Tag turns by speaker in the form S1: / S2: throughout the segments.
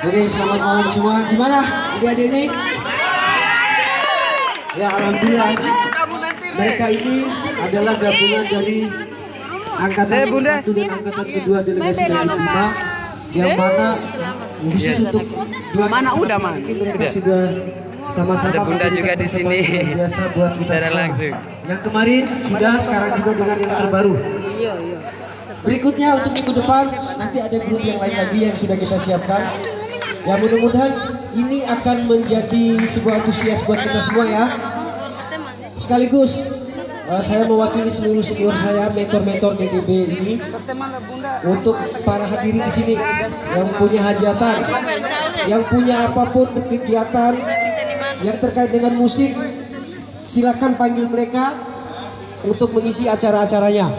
S1: Oke, selamat malam semua. Gimana adik-adik ini? Ya, alhamdulillah. Mereka ini adalah gabungan dari angkatan ke-1 dan angkatan kedua delegasi dari 5, yang mana khusus untuk
S2: mana udah man.
S1: Mereka sudah sama-sama.
S2: Ada Bunda juga di sini.
S1: Biasa buat kita
S2: secara langsung.
S1: Yang kemarin sudah, sekarang juga dengan yang terbaru. Berikutnya untuk minggu depan nanti ada grup yang lain lagi yang sudah kita siapkan. Ya, mudah-mudahan ini akan menjadi sebuah antusias buat kita semua ya. Sekaligus saya mewakili seluruh senior saya, mentor-mentor DDB ini, untuk para hadirin di sini yang punya hajatan, yang punya apapun kegiatan yang terkait dengan musik, silakan panggil mereka untuk mengisi acara-acaranya.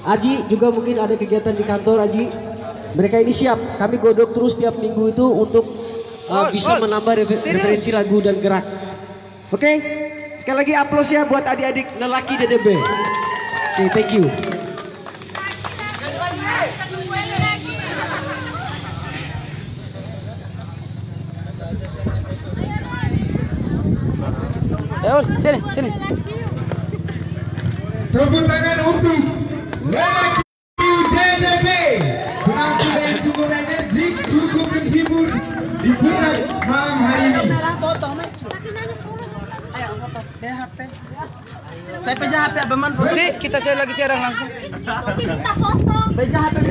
S1: Aji juga mungkin ada kegiatan di kantor, Aji. Mereka ini siap, kami godok terus tiap minggu itu untuk bisa menambah referensi lagu dan gerak. Oke, sekali lagi aplaus ya buat adik-adik lelaki DDB. Oke, thank you.
S2: Sini.
S3: Tepuk tangan untuk lelaki DDB. Penampilan yang cukup energik, cukup menghibur di bulan malam hari ini.
S2: Saya pegang HP Abang. Kita lagi siaran langsung. Pegang HP.